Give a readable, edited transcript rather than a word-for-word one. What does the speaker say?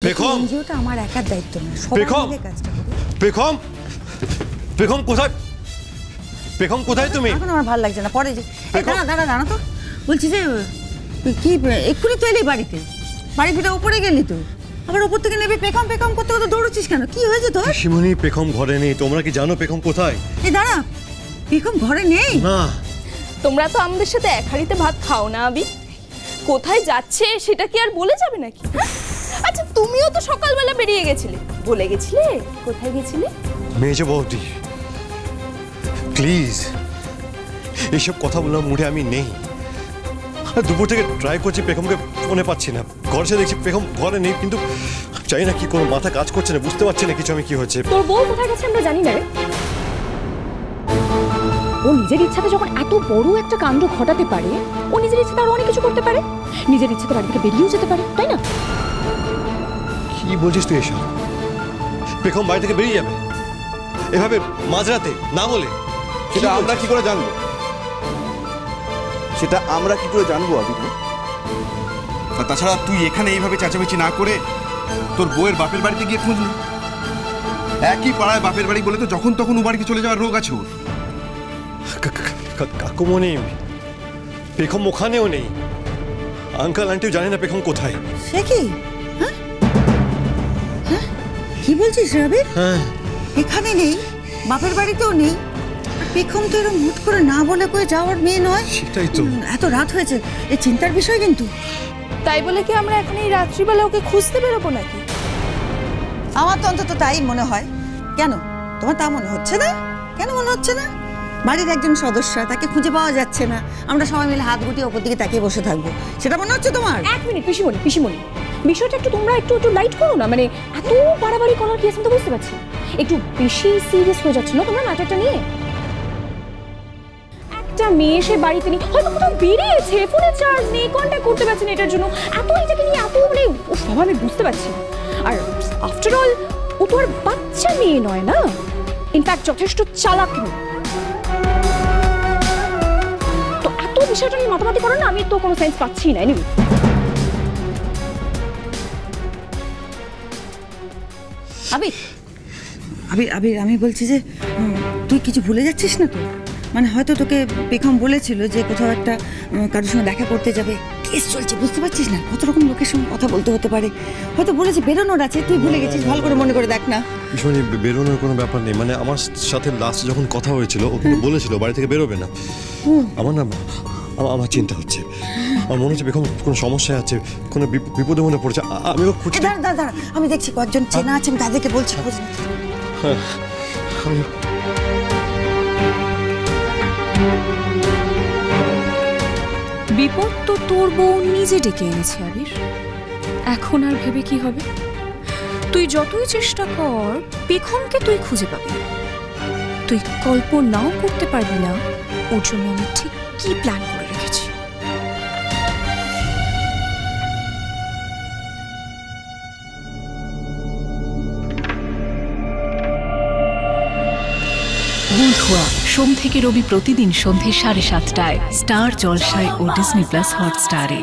পেখম, এনজিওটা আমার একার দায়িত্ব না, সবাই মিলে কাজটা করি। পেখম, পেখম কোথায়? পেখম কোথায় তুমি? এখন আমার ভালো লাগছে না, পরে যে দাঁড়া তো, বলছি যে কি এক্ষুনি তো এলি বাড়িতে, বাড়ি ফিরে উপরে গেলি তো, আবার উপর থেকে নেবে পেখম পেখম করতে করতে দৌড়চ্ছিস কেন? কি হয়েছে তোর? শিমুনি, পেখম ঘরে নেই। তোমরা কি জানো পেখম কোথায়? এই দাঁড়া, পেখম ঘরে নেই? না। তোমরা তো আমাদের সাথে এক হাঁড়িতে ভাত খাও না আবি, কোথায় যাচ্ছে সেটা কি আর বলে যাবে নাকি? আচ্ছা তুমিও তো সকালবেলা বেরিয়ে গেছিলে, বলে গেছিলে কোথায় গেছিলে? মেজে বৌদি প্লিজ, এইসব কথা বললাম মুড়ে আমি নেই। দুপুর থেকে ট্রাই করছি, পেখমকে ফোনে পাচ্ছি না। ঘরে এসে দেখছি পেখম ঘরে নেই, কিন্তু জানি না কি কোনো মাথা কাজ করছে না, বুঝতে পারছি না কিছু আমি কি হচ্ছে। তোর বউ কোথায় গেছে আমরা জানি না রে। ও নিজের ইচ্ছাতে যখন এত বড় একটা কাণ্ড ঘটাতে পারে, ও নিজের ইচ্ছাতে আরো অনেক কিছু করতে পারে, নিজের ইচ্ছাতে বাড়ি থেকে বেরিয়েও যেতে পারে, তাই না? কি বলছিস তুই এসব? পেখম বাড়ি থেকে বেরিয়ে যাবে এভাবে মাঝরাতে না বলে? সেটা আমরা কি করে জানবো? সেটা আমরা কি করে জানবো আবির? আর তাছাড়া তুই এখানে এইভাবে চেঁচামেচি না করে তোর বউয়ের বাপের বাড়িতে গিয়ে খোঁজ নি। একই পাড়ায় বাপের বাড়ি বলে তো যখন তখন ও বাড়িতে চলে যাওয়ার রোগ আছে ওর। কাকুমনি, পেখম ওখানেও নেই। আঙ্কেল আন্টিও জানে না পেখম কোথায়। সে কি? হ্যাঁ, কি বলছিস রবি? হ্যাঁ, এখানে নেই, বাপের বাড়িতেও নেই। পেখম তো এরকম হুট করে না বলে কয়ে যাওয়ার মেয়ে নয়। সেটাই তো। এত রাত হয়েছে, এই চিন্তার বিষয় কিন্তু। তাই বলে কি আমরা এখন এই রাত্রিবেলা ওকে খুঁজতে বেরোবো নাকি? আমার তো অন্তত তাই মনে হয়। কেন তোমার তা মনে হচ্ছে না? কেন মনে হচ্ছে না? বাড়ির একজন সদস্য, তাকে খুঁজে পাওয়া যাচ্ছে না, আমরা সবাই মিলে হাত গুটিয়ে ওপর দিকে তাকিয়ে বসে থাকবো, সেটা মনে হচ্ছে তোমার? এক মিনিট পিসিমণি, বিষয়টা একটু তোমরা একটু লাইট করো না। মানে এত বাড়াবাড়ি করার কি আছে তো বুঝতে পারছি, একটু বেশি সিরিয়াস হয়ে যাচ্ছে না তোমরা ম্যাটারটা নিয়ে? একটা মেয়ে সে বাড়িতে নেই, হয়তো কোথাও বেরিয়েছে, ফোনে চার্জ নেই, কন্ট্যাক্ট করতে পারছে না, এটার জন্য এত এটাকে নিয়ে এত মানে সব আমি বুঝতে পারছি। আর আফটার অল ও তো আর বাচ্চা মেয়ে নয় না, ইনফ্যাক্ট যথেষ্ট চালাক মেয়ে। তো এত বিষয়টা নিয়ে মাতামাতি করো না, আমি তো কোনো সেন্স পাচ্ছি না। এনিওয়ে আবির, আমি বলছি যে তুই কিছু ভুলে যাচ্ছিস না তো? মানে হয়তো তোকে পেখম বলেছিল যে কোথাও একটা কারোর সঙ্গে দেখা করতে যাবে, কেস চলছে, বুঝতে পারছিস না কত রকম লোকের সঙ্গে কথা বলতে হতে পারে। হয়তো বলেছে বেরোনোর আছে, তুই ভুলে গেছিস, ভালো করে মনে করে দেখ না। ভীষণই বেরোনোর কোনো ব্যাপার নেই। মানে আমার সাথে লাস্ট যখন কথা হয়েছিল ও কিন্তু বলেছিল বাড়ি থেকে বেরোবে না। আমার চিন্তা হচ্ছে, আমার মনে হচ্ছে বেগম কোনো সমস্যায় আছে, কোনো বিপদের মধ্যে পড়েছে। আমি ওকে খুঁজছি। দাঁড়া, আমি দেখছি কয়েকজন চেনা আছে, আমি তাদেরকে বলছি খোঁজ নিতে। বিপদ তো তোর বউ নিজে ডেকে এনেছে আবির, এখন আর ভেবে কি হবে? তুই যতই চেষ্টা কর পেখমকে তুই খুঁজে পাবি, তুই কল্পনাও করতে পারবি না ওর জন্য আমি ঠিক কি প্ল্যান করে রেখেছি। বুধুয়া সোম থেকে রবি প্রতিদিন সন্ধ্যে 7:30টায় স্টার জলসায় ও ডিজনি প্লাস হটস্টারে।